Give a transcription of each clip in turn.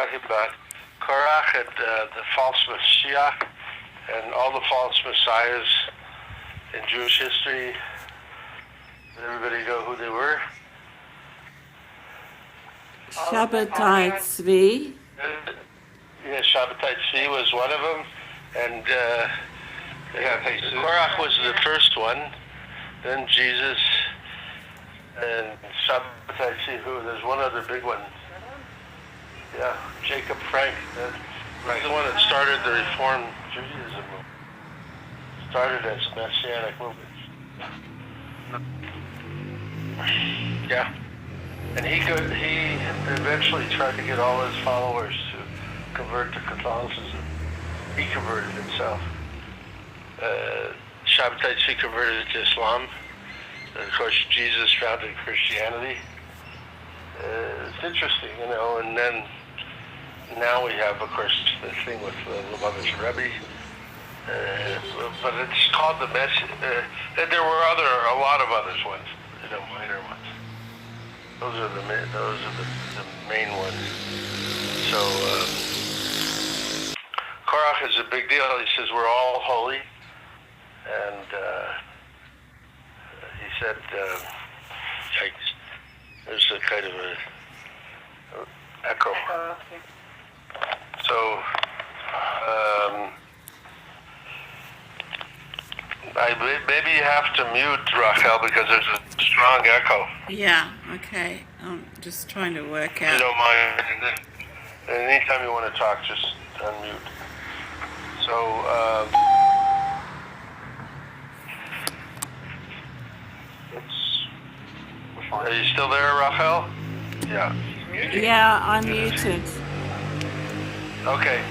talking about Korach and the false Messiah and all the false messiahs in Jewish history. Does everybody know who they were? Shabbatai Tzvi. Yeah, Shabbatai Tzvi was one of them, and Korach was the first one. Then Jesus and Shabbatai Tzvi. There's one other big one. Yeah, Jacob Frank. He's the one that started the Reformed Judaism. Started as a Messianic movement. Yeah. And he eventually tried to get all his followers to convert to Catholicism. He converted himself. Shabbatai Tzvi converted to Islam. And of course, Jesus founded Christianity. It's interesting, and then now we have, of course, the thing with Lubavitch Rebbe. But it's called the Messiah. And there were a lot of other ones, minor ones. Those are the main ones. So Korach is a big deal. He says we're all holy, and he said, there's a kind of a echo. So maybe you have to mute Rachel because there's a strong echo. Yeah, okay. I'm just trying to work out. You don't mind. And anytime you want to talk, just unmute. So, are you still there, Rachel? Yeah. Yeah, I'm muted. Okay.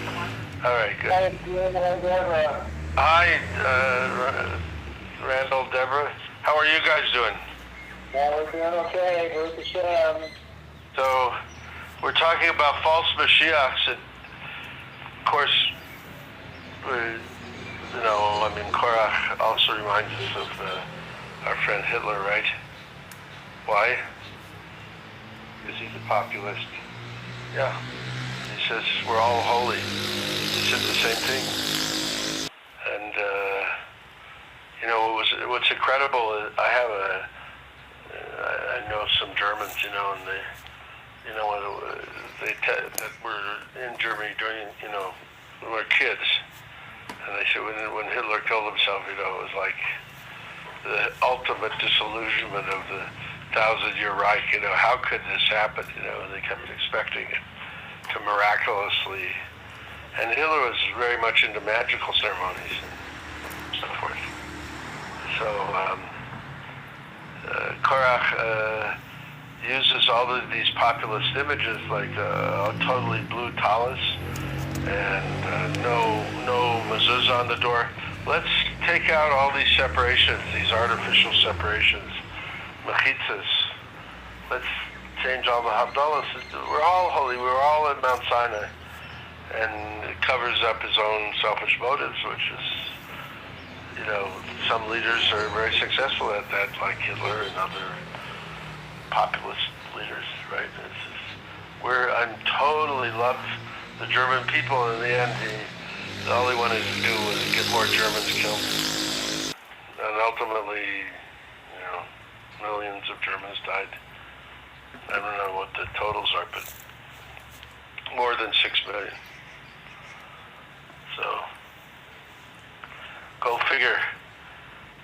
All right, good. Hi, Randall, Deborah. How are you guys doing? Yeah, we're doing okay. We're the same. So, we're talking about false Mashiachs, and of course, Korach also reminds us of our friend Hitler, right? Why? Because he's a populist. Yeah. He says we're all holy. He said the same thing. And what's incredible is I know some Germans, and that were in Germany during, when we were kids, and they said when Hitler killed himself, it was like the ultimate disillusionment of the 1,000-year Reich. How could this happen? And they kept expecting it to miraculously. And Hitler was very much into magical ceremonies and so forth. So Korach uses all of these populist images like a totally blue tallis and no mezuzah on the door. Let's take out all these separations, these artificial separations, mechitzas. Let's change all the Havdalahs. We're all holy. We're all at Mount Sinai. And it covers up his own selfish motives, which is, some leaders are very successful at that, like Hitler and other populist leaders, right? I'm totally loved the German people. In the end, all he wanted to do was get more Germans killed. And ultimately, millions of Germans died. I don't know what the totals are, but more than 6 million. So, go figure.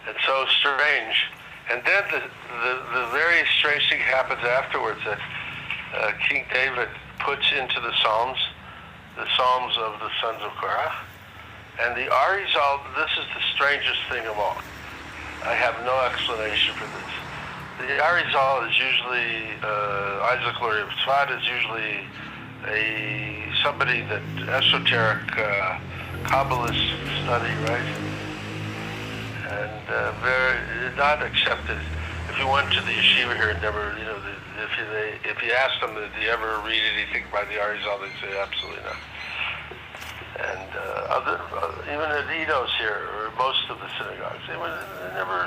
It's so strange. And then the very strange thing happens afterwards that King David puts into the Psalms of the sons of Korah. And the Arizal, this is the strangest thing of all. I have no explanation for this. The Arizal is usually, Isaac Lurie of Tzfat is usually somebody that esoteric Kabbalist study, right? And very not accepted. If you went to the yeshiva here and never, if you asked them, did you ever read anything by the Arizal, they'd say absolutely not. And even at Eidos here, or most of the synagogues, they never.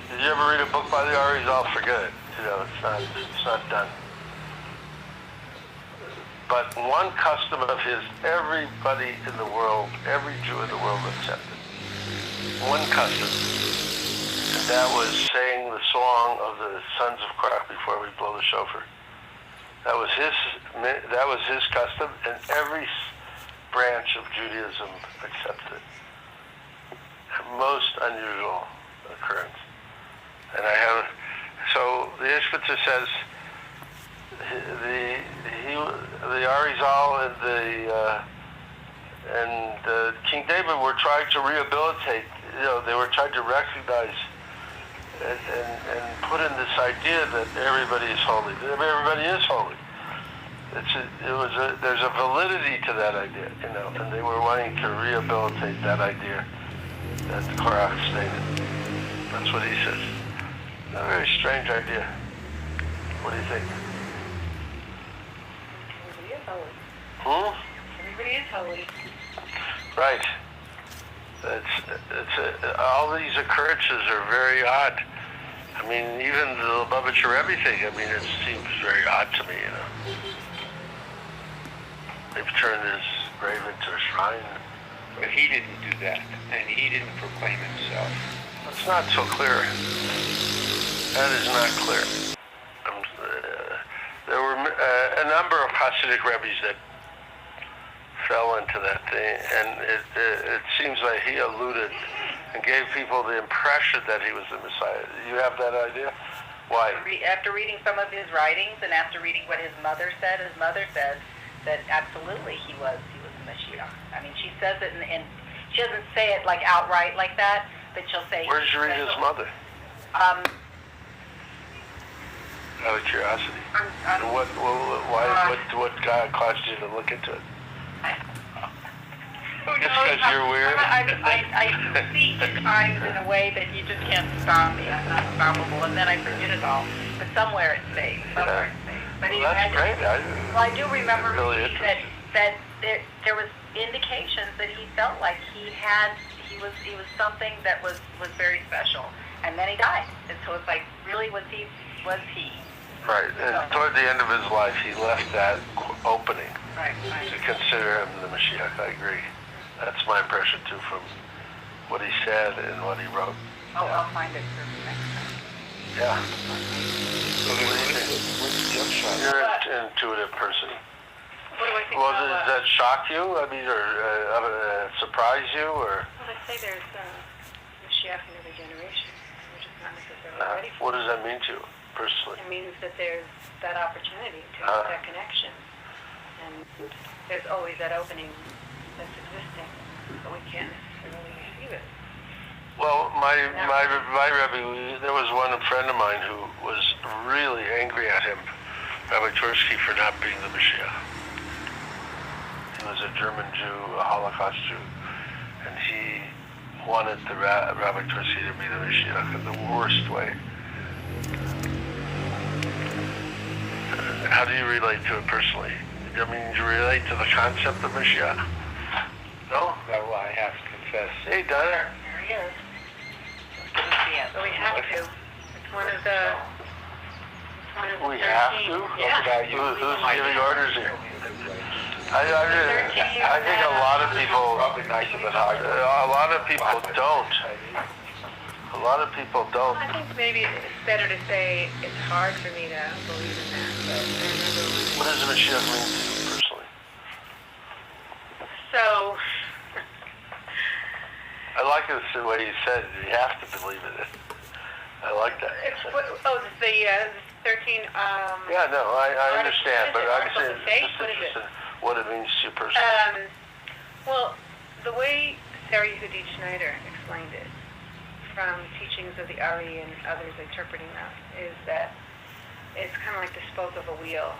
Did you ever read a book by the Arizal? Forget it. It's not done. But one custom of his, everybody in the world, every Jew in the world accepted. One custom. And that was saying the song of the sons of Korach before we blow the shofar. That was his custom, and every branch of Judaism accepted it. A most unusual occurrence. And so the Ishbitzer says the Arizal and King David were trying to rehabilitate. They were trying to recognize and put in this idea that everybody is holy. Everybody is holy. There's a validity to that idea, and they were wanting to rehabilitate that idea that Korach stated. That's what he says. A very strange idea. What do you think? Everybody is holy. Everybody is holy. Right. All these occurrences are very odd. I mean, even the Lubavitcher Rebbe thing, it seems very odd to me, They've turned his grave into a shrine. But he didn't do that, and he didn't proclaim himself. That's not so clear. That is not clear. There were a number of Hasidic Rebbes that fell into that thing, and it seems like he alluded and gave people the impression that he was the Messiah. You have that idea? Why? After reading some of his writings and after reading what his mother said that absolutely he was the Mashiach. She says it, and she doesn't say it like outright like that, but she'll say. Where did you read his mother? Out of curiosity. What God caused you to look into it? Just because you're weird? I speak at times in a way that you just can't stop me. I'm not stoppable, and then I forget it all. But somewhere it's safe. But that's great. I do remember really that there was indications that he felt like he was something that was very special, and then he died. And so it's like, really, was he? Right, and toward the end of his life, he left that opening to consider him the Mashiach. I agree. That's my impression, too, from what he said and what he wrote. Oh, yeah. I'll find it for next time. Yeah. So what do you think? You're an intuitive person. What do I think? Well, does that shock you? Or surprise you? Or? Well, they say there's Mashiach in every generation. We're just not necessarily ready for it. What does that mean to you, personally? It means that there's that opportunity to make that connection. And there's always that opening that's existing, but we can't necessarily receive it. Well, my Rebbe, there was one friend of mine who was really angry at him, Rabbi Tursky, for not being the Mashiach. He was a German Jew, a Holocaust Jew, and he wanted the Rabbi Tursky to be the Mashiach in the worst way. How do you relate to it personally? Do you relate to the concept of Mashiach? No? Well, I have to confess. Hey, Donna. There he is. So we have to. It's one of the. We have to? Yeah. Who's giving orders here? I think a lot of people. A lot of people don't. A lot of people don't. I think maybe it's better to say it's hard for me to believe in that. But what does Mashiach mean to you personally? So. I like the way you said it. You have to believe in it. I like that. The 13. Yeah, no, I understand, but I'm saying What is it? What it means to you personally. Well, the way Sarah Yehudit Schneider explained it, from teachings of the Ari and others interpreting them, is that it's kind of like the spoke of a wheel.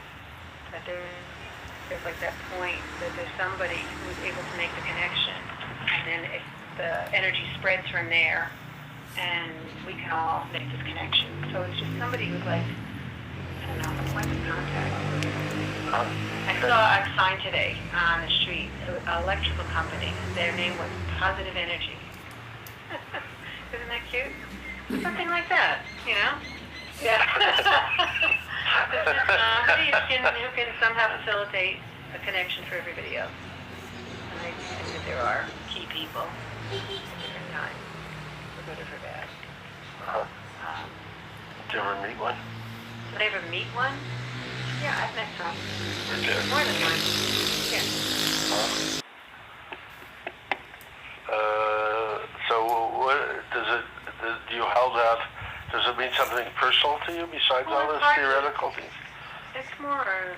That there's like that point that there's somebody who's able to make the connection, and then the energy spreads from there, and we can all make this connection. So it's just somebody who's like, I don't know, a point of contact. I saw a sign today on the street, an electrical company. Their name was Positive Energy. Isn't that cute? Something like that, Yeah. Somebody who can somehow facilitate a connection for everybody else. And I think that there are key people at different times, for good or for bad. Uh-huh. Did you ever meet one? Did I ever meet one? Yeah, I've met some. Or did? More than one. Yeah. So what do you hold out, does it mean something personal to you besides Well, all it's this hard theoretical things? It's more, I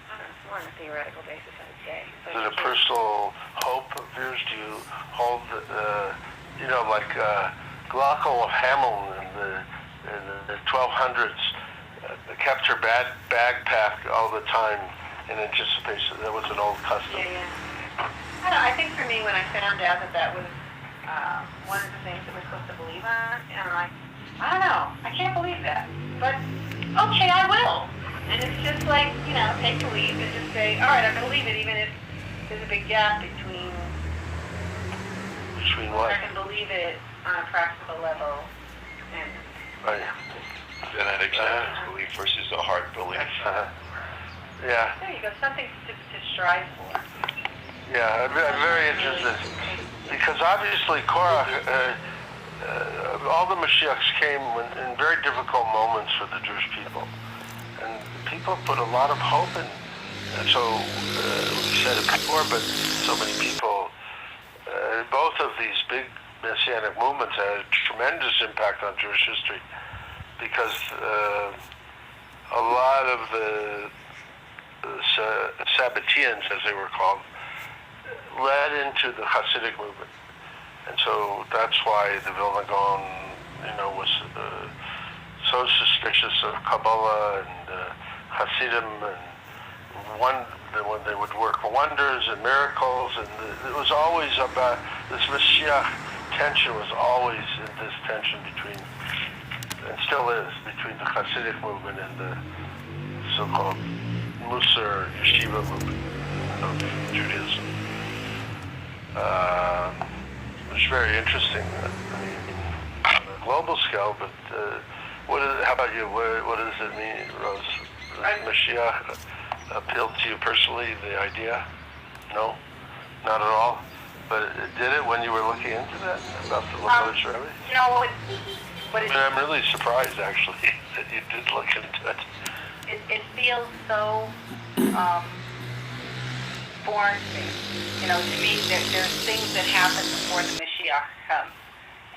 don't know, it's more on a theoretical basis, I would say. Is it a personal hope of yours? Do you hold, like Glauco of Hamelin in the 1200s kept her bag packed all the time in anticipation? That was an old custom. Yeah. I don't know, I think for me, when I found out that was one of the things that we're supposed to believe on, and I'm like, I don't know, I can't believe that. But, okay, I will. And it's just like, take the leap and just say, all right, I believe it, even if there's a big gap between What? I can believe it on a practical level and, Right. Then an acceptance belief versus a heart belief. Yeah. there you go, something to strive for. Yeah, I'm very interested. Because obviously Korach, all the Mashiachs came in very difficult moments for the Jewish people. And people put a lot of hope in. And so, we said it before, but so many people, both of these big Messianic movements had a tremendous impact on Jewish history. Because a lot of the Sabbateans, as they were called, led into the Hasidic movement. And so that's why the Vilna Gaon, was so suspicious of Kabbalah and Hasidim, and when they would work wonders and miracles, and it was always about, this Mashiach tension was always in this tension between, and still is, between the Hasidic movement and the so-called Musar Yeshiva movement of Judaism. It's very interesting. On a global scale, but how about you? What does it mean, Rose? Does Mashiach appeal to you personally, the idea? No? Not at all? But did it when you were looking into that, about the Lubavitch Rebbe? I'm really surprised, actually, that you did look into it. It feels so foreign to me. To me, there's things that happen before the Mashiach comes.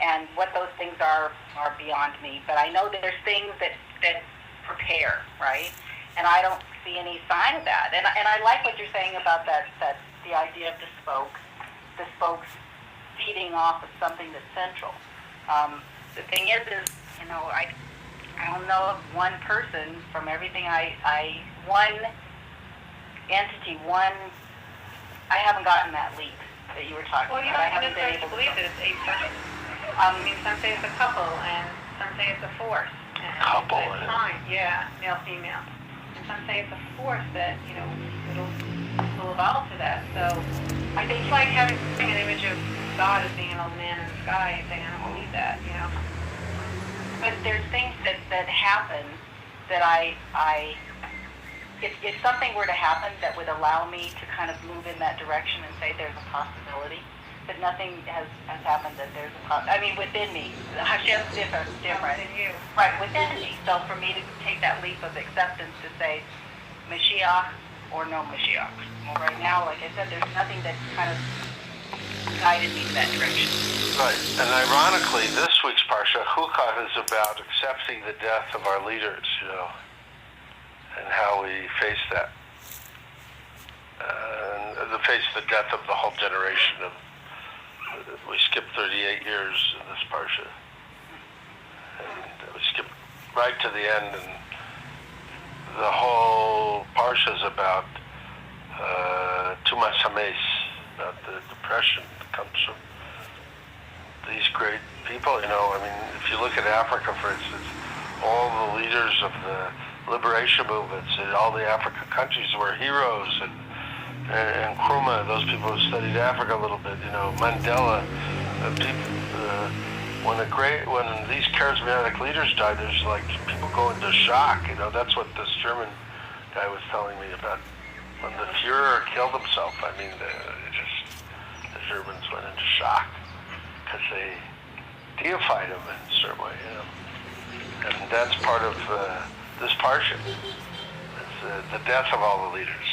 And what those things are beyond me. But I know that there's things that prepare, right? And I don't see any sign of that. And I like what you're saying about that the idea of the spokes feeding off of something that's central. The thing is I don't know of one person from everything one entity, I haven't gotten that leap that you were talking Well, you about. I don't haven't been necessarily able to believe that it's eight persons. Some say it's a couple, and some say it's a force. And Couple, it's fine, yeah, male, female. And some say it's a force that, will evolve to that. So I think it's like having an image of God as being an old man in the sky and saying, I don't believe that, But there's things that happen that if something were to happen that would allow me to kind of move in that direction and say there's a possibility, but nothing has happened that there's a possibility. Within me, Hashem's different. Within you. Right, within me. So for me to take that leap of acceptance to say Mashiach or no Mashiach. Well, right now, like I said, there's nothing that kind of guided me in that direction. Right, and ironically, this week's Parsha, Chukat, is about accepting the death of our leaders, and how we face that. And face the death of the whole generation. We skipped 38 years in this Parsha. And we skipped right to the end, and the whole Parsha is about Tumas Hames, about the depression that comes from these great people. If you look at Africa, for instance, all the leaders of the liberation movements in all the African countries were heroes, and Nkrumah, those people who studied Africa a little bit, Mandela, when these charismatic leaders die, there's like people go into shock. That's what this German guy was telling me about when the Fuhrer killed himself. I mean, the Germans went into shock because they deified him in a certain way, and that's part of this parsha. It's the death of all the leaders.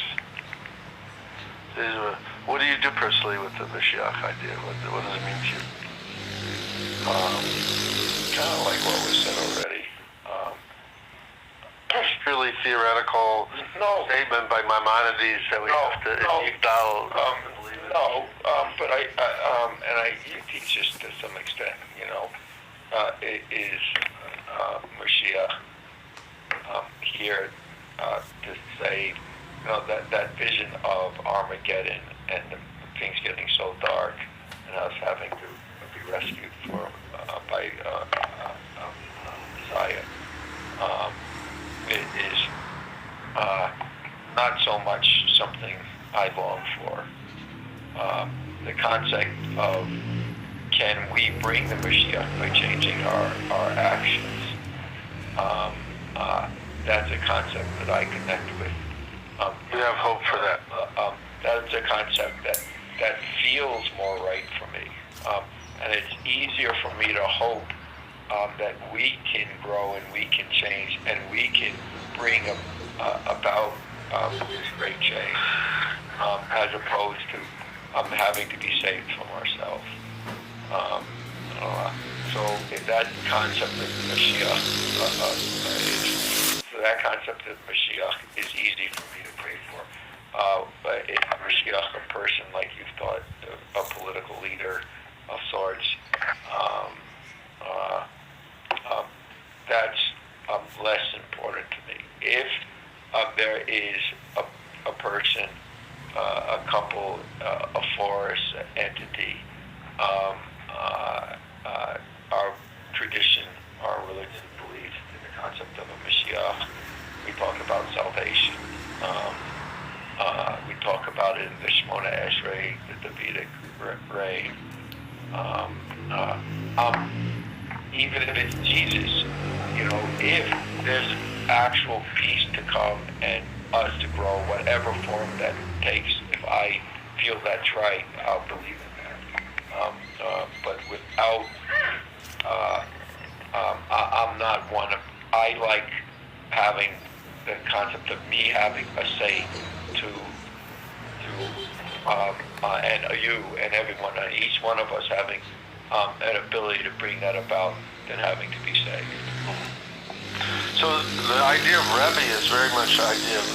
What do you do personally with the Mashiach idea? What does it mean to you? Kind of like what was said already. Purely theoretical statement by Maimonides that we have to acknowledge and believe in. But you teach this to some extent, it is Mashiach here to say, that vision of Armageddon and the things getting so dark and us having to be rescued by Messiah. It is not so much something I long for. The concept of can we bring the Mashiach by changing our actions? That's a concept that I connect with. You have hope for that. That's a concept that feels more right for me. And it's easier for me to hope that we can grow and we can change and we can bring about this great change as opposed to having to be saved from ourselves. So that concept of Mashiach that concept of Mashiach is easy for me to pray for. But if Mashiach, a person like you've thought, a political leader of sorts, that's less important to me. If there is a person, a couple, a force, an entity, our tradition, our religion believes in the concept of a Mashiach. We talk about salvation. We talk about it in the Shemona Esrei, the Davidic reign. Even if it's Jesus, if there's actual peace to come and us to grow, whatever form that takes, if I feel that's right, I'll believe in that. But without, I'm not one of, I like having the concept of me having a say to and you and everyone, and each one of us having an ability to bring that about than having to be saved. So the idea of Rebbe is very much the idea of